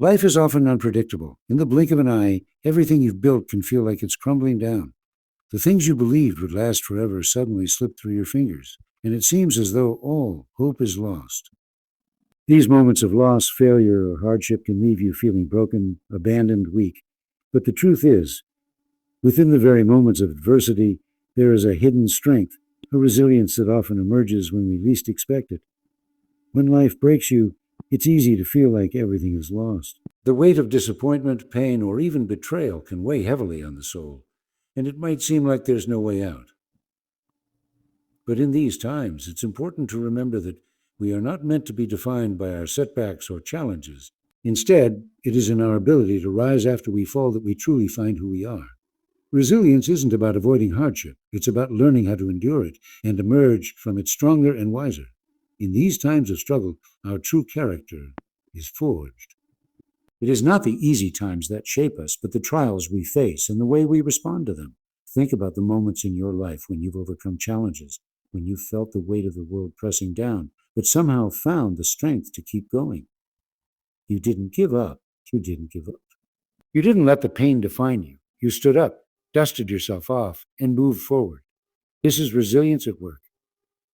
Life is often unpredictable. In the blink of an eye, everything you've built can feel like it's crumbling down. The things you believed would last forever suddenly slip through your fingers, and it seems as though all hope is lost. These moments of loss, failure, or hardship can leave you feeling broken, abandoned, weak. But the truth is, within the very moments of adversity, there is a hidden strength, a resilience that often emerges when we least expect it. When life breaks you, it's easy to feel like everything is lost. The weight of disappointment, pain, or even betrayal can weigh heavily on the soul, and it might seem like there's no way out. But in these times, it's important to remember that we are not meant to be defined by our setbacks or challenges. Instead, it is in our ability to rise after we fall that we truly find who we are. Resilience isn't about avoiding hardship, it's about learning how to endure it and emerge from it stronger and wiser. In these times of struggle, our true character is forged. It is not the easy times that shape us, but the trials we face and the way we respond to them. Think about the moments in your life when you've overcome challenges, when you felt the weight of the world pressing down, but somehow found the strength to keep going. You didn't give up. You didn't give up. You didn't let the pain define you. You stood up, dusted yourself off, and moved forward. This is resilience at work.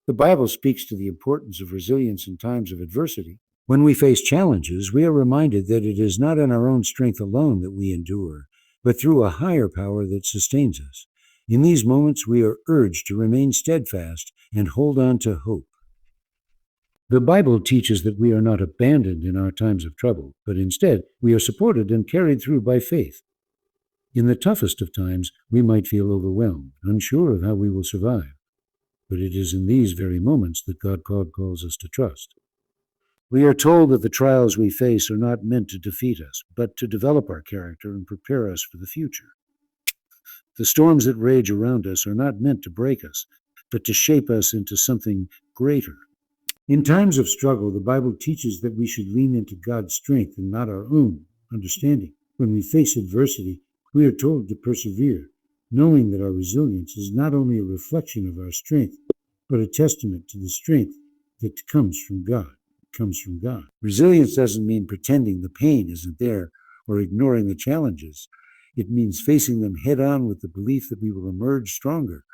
The Bible speaks to the importance of resilience in times of adversity. When we face challenges, we are reminded that it is not in our own strength alone that we endure, but through a higher power that sustains us. In these moments, we are urged to remain steadfast and hold on to hope. The Bible teaches that we are not abandoned in our times of trouble, but instead we are supported and carried through by faith. In the toughest of times, we might feel overwhelmed, unsure of how we will survive. But it is in these very moments that God calls us to trust. We are told that the trials we face are not meant to defeat us, but to develop our character and prepare us for the future. The storms that rage around us are not meant to break us, but to shape us into something greater. In times of struggle, the Bible teaches that we should lean into God's strength and not our own understanding. When we face adversity, we are told to persevere, knowing that our resilience is not only a reflection of our strength, but a testament to the strength that comes from God. Resilience doesn't mean pretending the pain isn't there or ignoring the challenges. It means facing them head on with the belief that we will emerge stronger.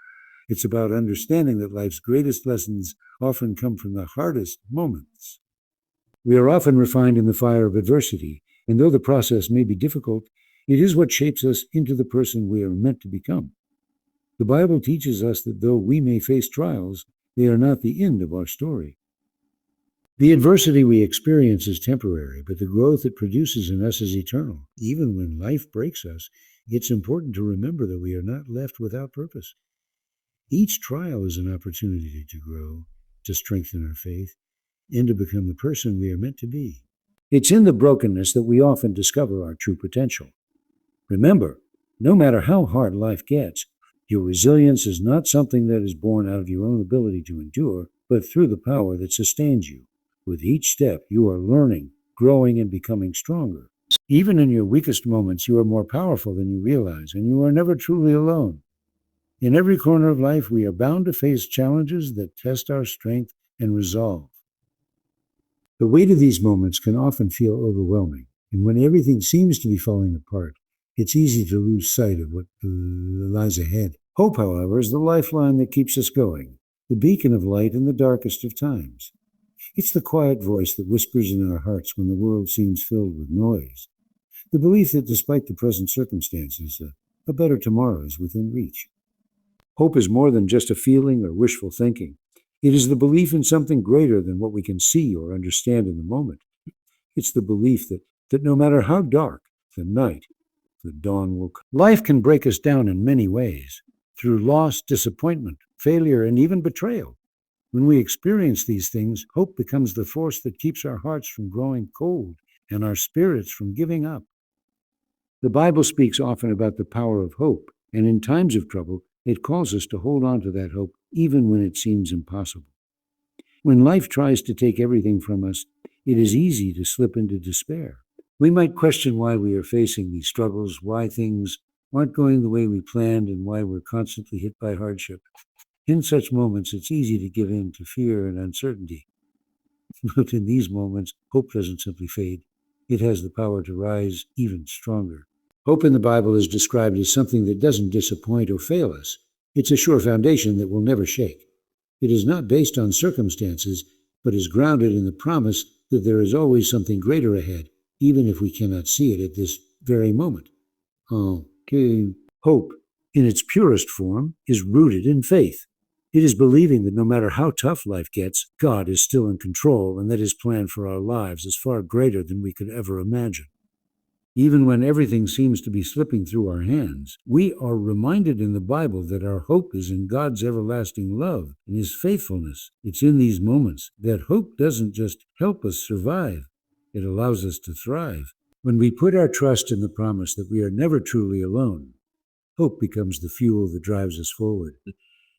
It's about understanding that life's greatest lessons often come from the hardest moments. We are often refined in the fire of adversity, and though the process may be difficult, it is what shapes us into the person we are meant to become. The Bible teaches us that though we may face trials, they are not the end of our story. The adversity we experience is temporary, but the growth it produces in us is eternal. Even when life breaks us, it's important to remember that we are not left without purpose. Each trial is an opportunity to grow, to strengthen our faith, and to become the person we are meant to be. It's in the brokenness that we often discover our true potential. Remember, no matter how hard life gets, your resilience is not something that is born out of your own ability to endure, but through the power that sustains you. With each step, you are learning, growing, and becoming stronger. Even in your weakest moments, you are more powerful than you realize, and you are never truly alone. In every corner of life, we are bound to face challenges that test our strength and resolve. The weight of these moments can often feel overwhelming, and when everything seems to be falling apart, it's easy to lose sight of what lies ahead. Hope, however, is the lifeline that keeps us going, the beacon of light in the darkest of times. It's the quiet voice that whispers in our hearts when the world seems filled with noise. The belief that despite the present circumstances, a better tomorrow is within reach. Hope is more than just a feeling or wishful thinking. It is the belief in something greater than what we can see or understand in the moment. It's the belief that no matter how dark the night, the dawn will come. Life can break us down in many ways, through loss, disappointment, failure, and even betrayal. When we experience these things, hope becomes the force that keeps our hearts from growing cold and our spirits from giving up. The Bible speaks often about the power of hope, and in times of trouble, it calls us to hold on to that hope even when it seems impossible. When life tries to take everything from us, it is easy to slip into despair. We might question why we are facing these struggles, why things aren't going the way we planned, and why we're constantly hit by hardship. In such moments, it's easy to give in to fear and uncertainty. But in these moments, hope doesn't simply fade. it has the power to rise even stronger. Hope in the Bible is described as something that doesn't disappoint or fail us. It's a sure foundation that will never shake. It is not based on circumstances, but is grounded in the promise that there is always something greater ahead, even if we cannot see it at this very moment. Okay. Hope, in its purest form, is rooted in faith. It is believing that no matter how tough life gets, God is still in control and that his plan for our lives is far greater than we could ever imagine. Even when everything seems to be slipping through our hands, we are reminded in the Bible that our hope is in God's everlasting love and his faithfulness. It's in these moments that hope doesn't just help us survive, it allows us to thrive. When we put our trust in the promise that we are never truly alone, hope becomes the fuel that drives us forward.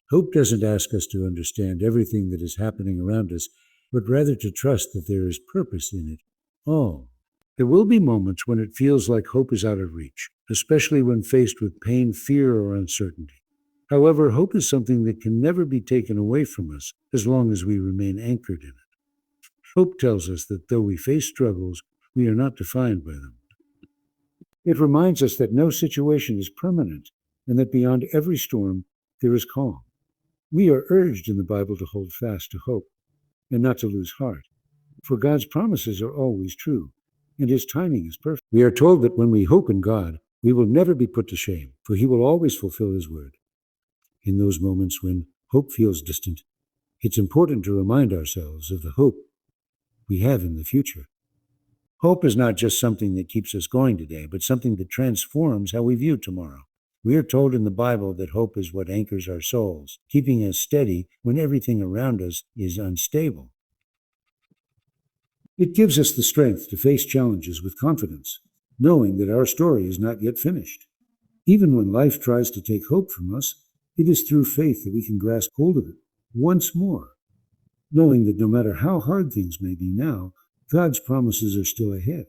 Hope doesn't ask us to understand everything that is happening around us, but rather to trust that there is purpose in it all. There will be moments when it feels like hope is out of reach, especially when faced with pain, fear, or uncertainty. However, hope is something that can never be taken away from us as long as we remain anchored in it. Hope tells us that though we face struggles, we are not defined by them. It reminds us that no situation is permanent and that beyond every storm, there is calm. We are urged in the Bible to hold fast to hope and not to lose heart, for God's promises are always true, and his timing is perfect. We are told that when we hope in God, we will never be put to shame, for he will always fulfill his word. In those moments when hope feels distant, it's important to remind ourselves of the hope we have in the future. Hope is not just something that keeps us going today, but something that transforms how we view tomorrow. We are told in the Bible that hope is what anchors our souls, keeping us steady when everything around us is unstable. It gives us the strength to face challenges with confidence, knowing that our story is not yet finished. Even when life tries to take hope from us, it is through faith that we can grasp hold of it once more, knowing that no matter how hard things may be now, God's promises are still ahead.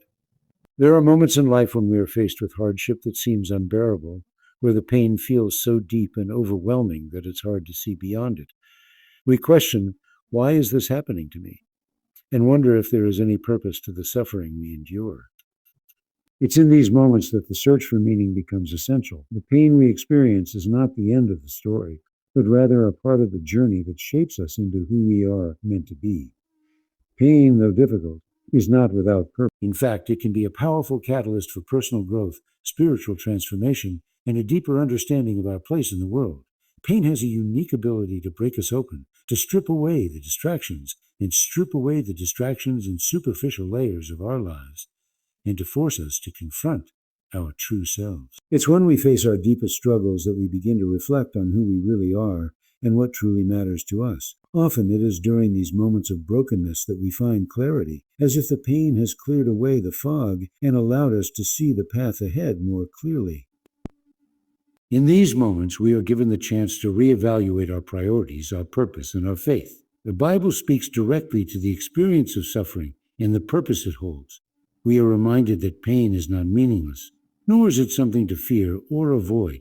There are moments in life when we are faced with hardship that seems unbearable, where the pain feels so deep and overwhelming that it's hard to see beyond it. We question, why is this happening to me? And wonder if there is any purpose to the suffering we endure. It's in these moments that the search for meaning becomes essential. The pain we experience is not the end of the story, but rather a part of the journey that shapes us into who we are meant to be. Pain, though difficult, is not without purpose. In fact, it can be a powerful catalyst for personal growth, spiritual transformation, and a deeper understanding of our place in the world. Pain has a unique ability to break us open, to strip away the distractions and superficial layers of our lives, and to force us to confront our true selves. It's when we face our deepest struggles that we begin to reflect on who we really are and what truly matters to us. Often it is during these moments of brokenness that we find clarity, as if the pain has cleared away the fog and allowed us to see the path ahead more clearly. In these moments, we are given the chance to reevaluate our priorities, our purpose, and our faith. The Bible speaks directly to the experience of suffering and the purpose it holds. We are reminded that pain is not meaningless, nor is it something to fear or avoid.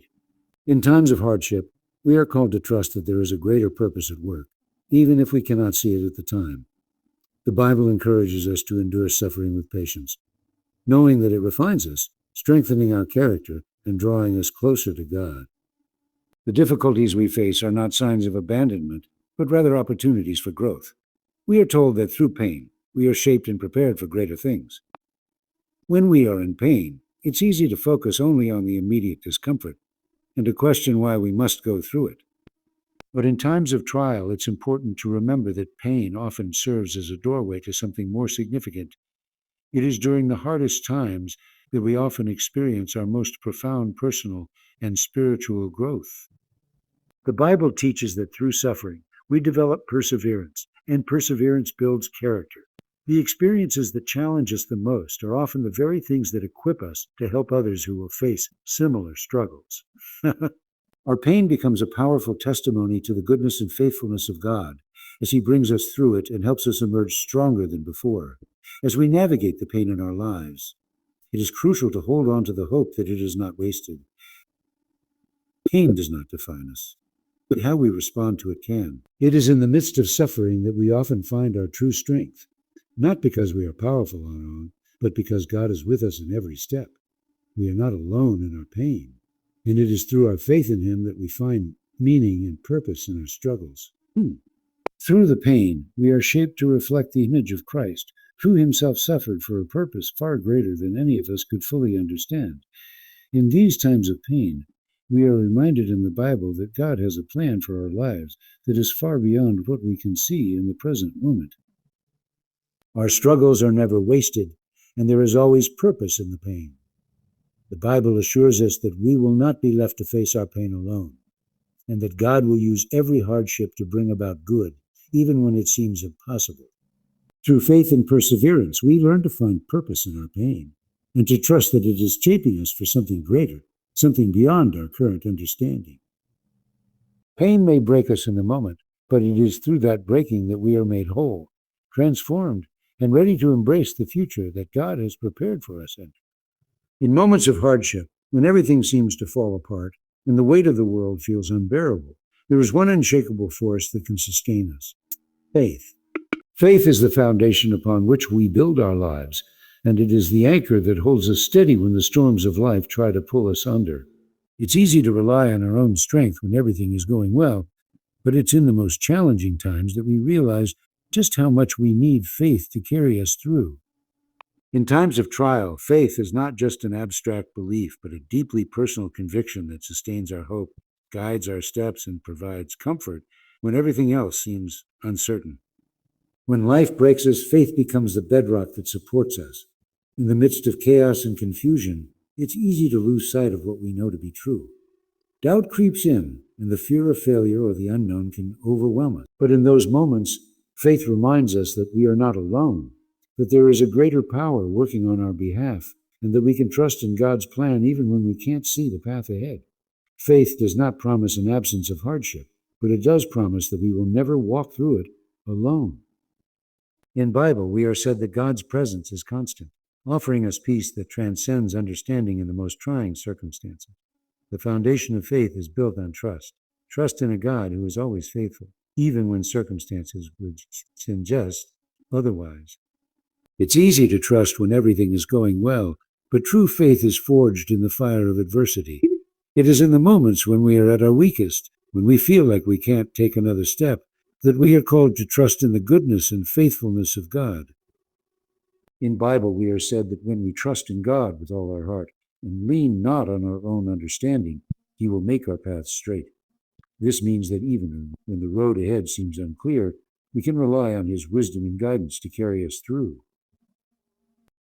In times of hardship, we are called to trust that there is a greater purpose at work, even if we cannot see it at the time. The Bible encourages us to endure suffering with patience, knowing that it refines us, strengthening our character, and drawing us closer to God. The difficulties we face are not signs of abandonment, but rather opportunities for growth. We are told that through pain, we are shaped and prepared for greater things. When we are in pain, it's easy to focus only on the immediate discomfort and to question why we must go through it. But in times of trial, it's important to remember that pain often serves as a doorway to something more significant. It is during the hardest times that we often experience our most profound personal and spiritual growth. The Bible teaches that through suffering, we develop perseverance, and perseverance builds character. The experiences that challenge us the most are often the very things that equip us to help others who will face similar struggles. Our pain becomes a powerful testimony to the goodness and faithfulness of God as he brings us through it and helps us emerge stronger than before. As we navigate the pain in our lives, it is crucial to hold on to the hope that it is not wasted. Pain does not define us, but how we respond to it can. It is in the midst of suffering that we often find our true strength, not because we are powerful on our own, but because God is with us in every step. We are not alone in our pain, and it is through our faith in Him that we find meaning and purpose in our struggles. Through the pain, we are shaped to reflect the image of Christ, who Himself suffered for a purpose far greater than any of us could fully understand. In these times of pain, we are reminded in the Bible that God has a plan for our lives that is far beyond what we can see in the present moment. Our struggles are never wasted, and there is always purpose in the pain. The Bible assures us that we will not be left to face our pain alone, and that God will use every hardship to bring about good, even when it seems impossible. Through faith and perseverance, we learn to find purpose in our pain, and to trust that it is shaping us for something greater, something beyond our current understanding. Pain may break us in the moment, but it is through that breaking that we are made whole, transformed, and ready to embrace the future that God has prepared for us. In moments of hardship, when everything seems to fall apart and the weight of the world feels unbearable, there is one unshakable force that can sustain us: faith. Faith is the foundation upon which we build our lives, and it is the anchor that holds us steady when the storms of life try to pull us under. It's easy to rely on our own strength when everything is going well, but it's in the most challenging times that we realize just how much we need faith to carry us through. In times of trial, faith is not just an abstract belief, but a deeply personal conviction that sustains our hope, guides our steps, and provides comfort when everything else seems uncertain. When life breaks us, faith becomes the bedrock that supports us. In the midst of chaos and confusion, it's easy to lose sight of what we know to be true. Doubt creeps in, and the fear of failure or the unknown can overwhelm us. But in those moments, faith reminds us that we are not alone, that there is a greater power working on our behalf, and that we can trust in God's plan even when we can't see the path ahead. Faith does not promise an absence of hardship, but it does promise that we will never walk through it alone. In Bible, we are said that God's presence is constant, offering us peace that transcends understanding in the most trying circumstances. The foundation of faith is built on trust. Trust in a God who is always faithful, even when circumstances would suggest otherwise. It's easy to trust when everything is going well, but true faith is forged in the fire of adversity. It is in the moments when we are at our weakest, when we feel like we can't take another step, that we are called to trust in the goodness and faithfulness of God. In Bible, we are said that when we trust in God with all our heart and lean not on our own understanding, He will make our path straight. This means that even when the road ahead seems unclear, we can rely on His wisdom and guidance to carry us through.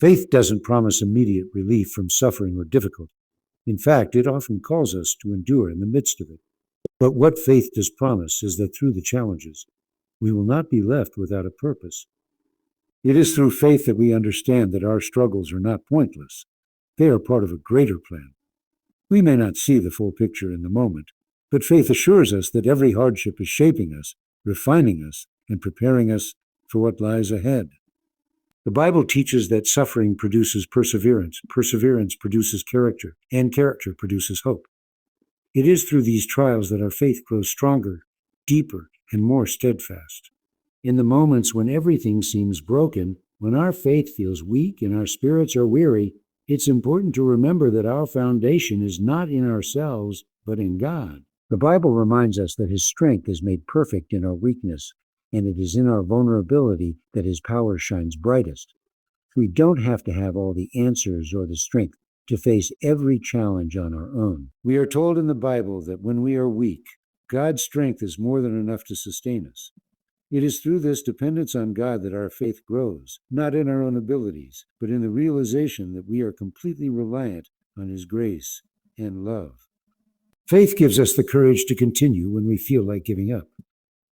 Faith doesn't promise immediate relief from suffering or difficulty. In fact, it often calls us to endure in the midst of it. But what faith does promise is that through the challenges, we will not be left without a purpose. It is through faith that we understand that our struggles are not pointless. They are part of a greater plan. We may not see the full picture in the moment, but faith assures us that every hardship is shaping us, refining us, and preparing us for what lies ahead. The Bible teaches that suffering produces perseverance, perseverance produces character, and character produces hope. It is through these trials that our faith grows stronger, deeper, and more steadfast. In the moments when everything seems broken, when our faith feels weak and our spirits are weary, it's important to remember that our foundation is not in ourselves, but in God. The Bible reminds us that His strength is made perfect in our weakness, and it is in our vulnerability that His power shines brightest. We don't have to have all the answers or the strength to face every challenge on our own. We are told in the Bible that when we are weak, God's strength is more than enough to sustain us. It is through this dependence on God that our faith grows, not in our own abilities, but in the realization that we are completely reliant on His grace and love. Faith gives us the courage to continue when we feel like giving up.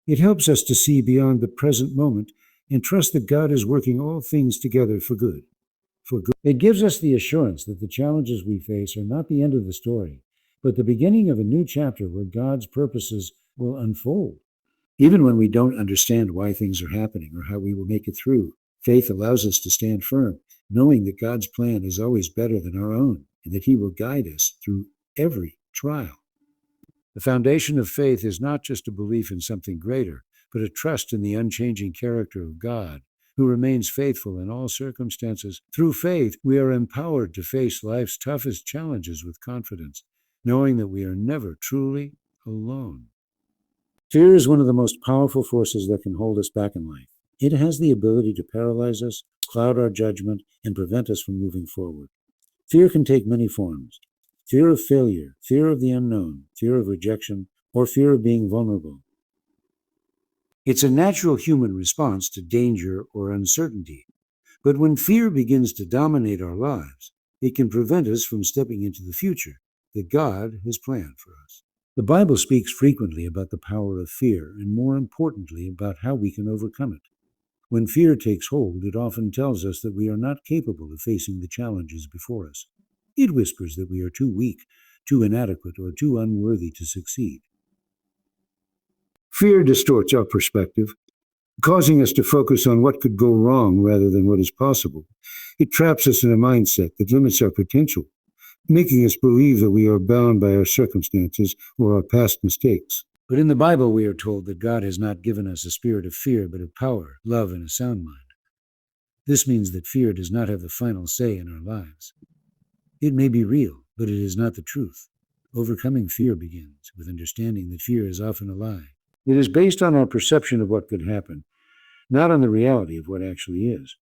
It helps us to see beyond the present moment and trust that God is working all things together for good. It gives us the assurance that the challenges we face are not the end of the story, but the beginning of a new chapter where God's purposes will unfold. Even when we don't understand why things are happening or how we will make it through, faith allows us to stand firm, knowing that God's plan is always better than our own, and that He will guide us through every trial. The foundation of faith is not just a belief in something greater, but a trust in the unchanging character of God, who remains faithful in all circumstances. Through faith, we are empowered to face life's toughest challenges with confidence, knowing that we are never truly alone. Fear is one of the most powerful forces that can hold us back in life. It has the ability to paralyze us, cloud our judgment, and prevent us from moving forward. Fear can take many forms: fear of failure, fear of the unknown, fear of rejection, or fear of being vulnerable. It's a natural human response to danger or uncertainty. But when fear begins to dominate our lives, it can prevent us from stepping into the future that God has planned for us. The Bible speaks frequently about the power of fear, and more importantly, about how we can overcome it. When fear takes hold, it often tells us that we are not capable of facing the challenges before us. It whispers that we are too weak, too inadequate, or too unworthy to succeed. Fear distorts our perspective, causing us to focus on what could go wrong rather than what is possible. It traps us in a mindset that limits our potential, making us believe that we are bound by our circumstances or our past mistakes. But in the Bible, we are told that God has not given us a spirit of fear, but of power, love, and a sound mind. This means that fear does not have the final say in our lives. It may be real, but it is not the truth. Overcoming fear begins with understanding that fear is often a lie. It is based on our perception of what could happen, not on the reality of what actually is.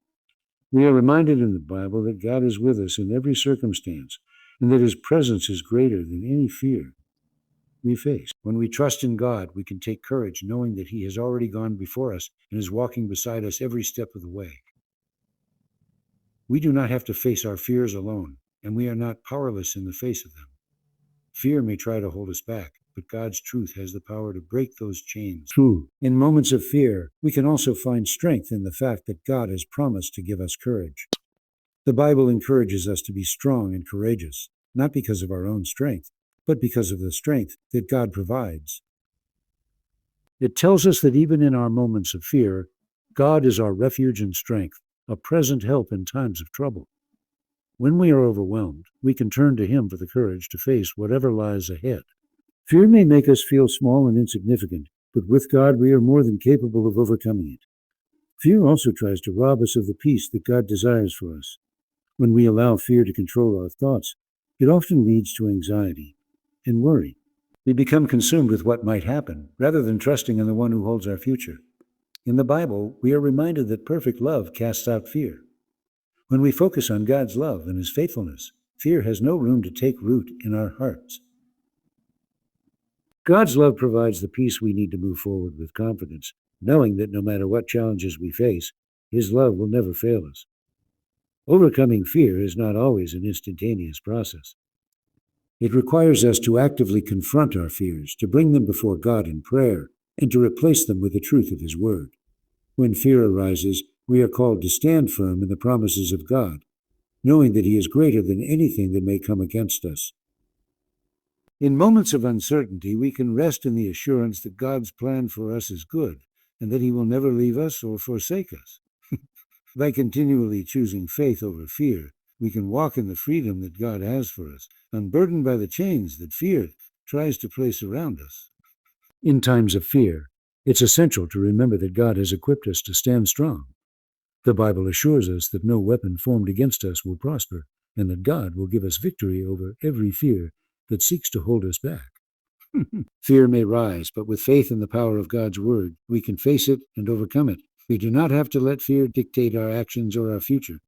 We are reminded in the Bible that God is with us in every circumstance, and that His presence is greater than any fear we face. When we trust in God, we can take courage knowing that He has already gone before us and is walking beside us every step of the way. We do not have to face our fears alone, and we are not powerless in the face of them. Fear may try to hold us back, but God's truth has the power to break those chains. True. In moments of fear, we can also find strength in the fact that God has promised to give us courage. The Bible encourages us to be strong and courageous, not because of our own strength, but because of the strength that God provides. It tells us that even in our moments of fear, God is our refuge and strength, a present help in times of trouble. When we are overwhelmed, we can turn to Him for the courage to face whatever lies ahead. Fear may make us feel small and insignificant, but with God we are more than capable of overcoming it. Fear also tries to rob us of the peace that God desires for us. When we allow fear to control our thoughts, it often leads to anxiety and worry. We become consumed with what might happen, rather than trusting in the one who holds our future. In the Bible, we are reminded that perfect love casts out fear. When we focus on God's love and His faithfulness, fear has no room to take root in our hearts. God's love provides the peace we need to move forward with confidence, knowing that no matter what challenges we face, His love will never fail us. Overcoming fear is not always an instantaneous process. It requires us to actively confront our fears, to bring them before God in prayer, and to replace them with the truth of His Word. When fear arises, we are called to stand firm in the promises of God, knowing that He is greater than anything that may come against us. In moments of uncertainty, we can rest in the assurance that God's plan for us is good, and that He will never leave us or forsake us. By continually choosing faith over fear, we can walk in the freedom that God has for us, unburdened by the chains that fear tries to place around us. In times of fear, it's essential to remember that God has equipped us to stand strong. The Bible assures us that no weapon formed against us will prosper, and that God will give us victory over every fear that seeks to hold us back. Fear may rise, but with faith in the power of God's Word, we can face it and overcome it. We do not have to let fear dictate our actions or our future.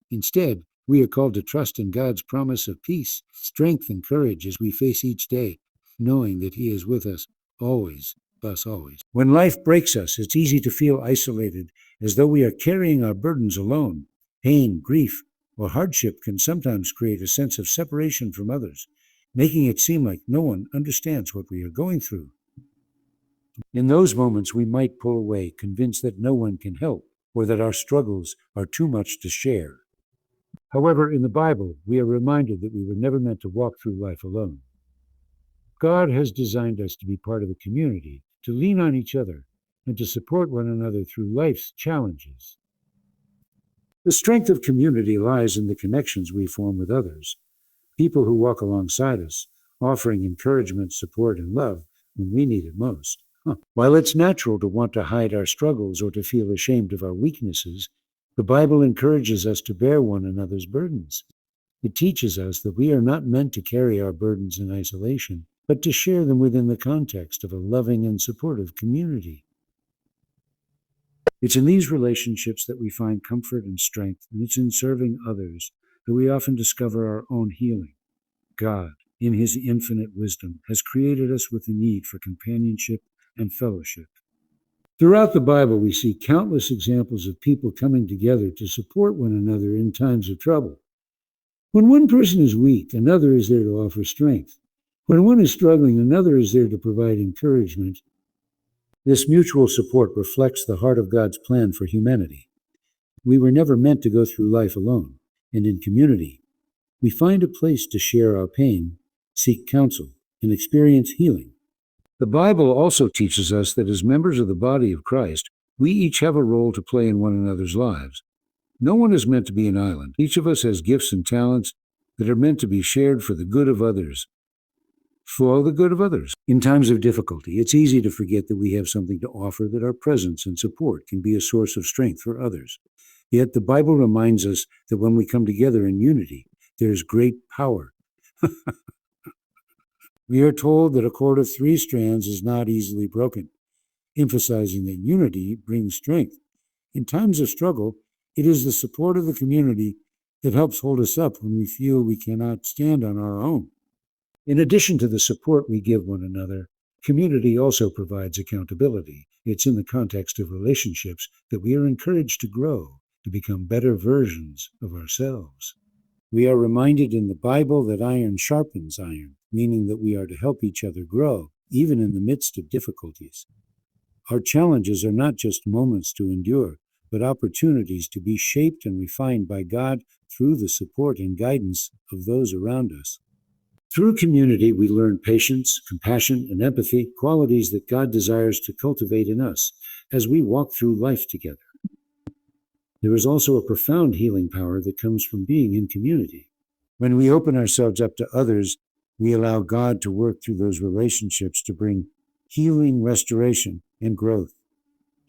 Instead, we are called to trust in God's promise of peace, strength, and courage as we face each day, knowing that He is with us always, us always. When life breaks us, it's easy to feel isolated, as though we are carrying our burdens alone. Pain, grief, or hardship can sometimes create a sense of separation from others, making it seem like no one understands what we are going through. In those moments, we might pull away, convinced that no one can help, or that our struggles are too much to share. However, in the Bible, we are reminded that we were never meant to walk through life alone. God has designed us to be part of a community, to lean on each other, and to support one another through life's challenges. The strength of community lies in the connections we form with others, people who walk alongside us, offering encouragement, support, and love when we need it most. While it's natural to want to hide our struggles or to feel ashamed of our weaknesses, the Bible encourages us to bear one another's burdens. It teaches us that we are not meant to carry our burdens in isolation, but to share them within the context of a loving and supportive community. It's in these relationships that we find comfort and strength, and it's in serving others that we often discover our own healing. God, in His infinite wisdom, has created us with a need for companionship and fellowship. Throughout the Bible, we see countless examples of people coming together to support one another in times of trouble. When one person is weak, another is there to offer strength. When one is struggling, another is there to provide encouragement. This mutual support reflects the heart of God's plan for humanity. We were never meant to go through life alone, and in community, we find a place to share our pain, seek counsel, and experience healing. The Bible also teaches us that as members of the body of Christ, we each have a role to play in one another's lives. No one is meant to be an island. Each of us has gifts and talents that are meant to be shared for the good of others. For the good of others. In times of difficulty, it's easy to forget that we have something to offer, that our presence and support can be a source of strength for others. Yet the Bible reminds us that when we come together in unity, there is great power. We are told that a cord of 3 strands is not easily broken, emphasizing that unity brings strength. In times of struggle, it is the support of the community that helps hold us up when we feel we cannot stand on our own. In addition to the support we give one another, community also provides accountability. It's in the context of relationships that we are encouraged to grow, to become better versions of ourselves. We are reminded in the Bible that iron sharpens iron, meaning that we are to help each other grow, even in the midst of difficulties. Our challenges are not just moments to endure, but opportunities to be shaped and refined by God through the support and guidance of those around us. Through community, we learn patience, compassion, and empathy, qualities that God desires to cultivate in us as we walk through life together. There is also a profound healing power that comes from being in community. When we open ourselves up to others, we allow God to work through those relationships to bring healing, restoration, and growth.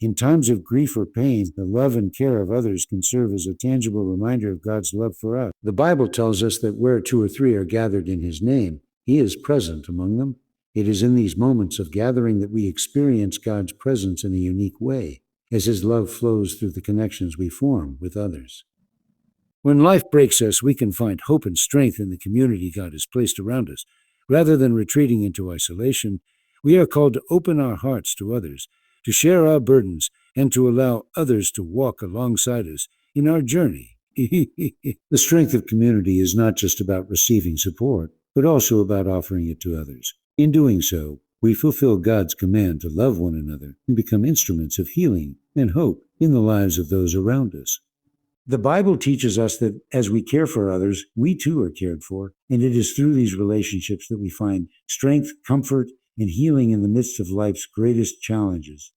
In times of grief or pain, the love and care of others can serve as a tangible reminder of God's love for us. The Bible tells us that where 2 or 3 are gathered in His name, He is present among them. It is in these moments of gathering that we experience God's presence in a unique way, as His love flows through the connections we form with others. When life breaks us, we can find hope and strength in the community God has placed around us. Rather than retreating into isolation, we are called to open our hearts to others, to share our burdens, and to allow others to walk alongside us in our journey. The strength of community is not just about receiving support, but also about offering it to others. In doing so, we fulfill God's command to love one another and become instruments of healing and hope in the lives of those around us. The Bible teaches us that as we care for others, we too are cared for, and it is through these relationships that we find strength, comfort, and healing in the midst of life's greatest challenges.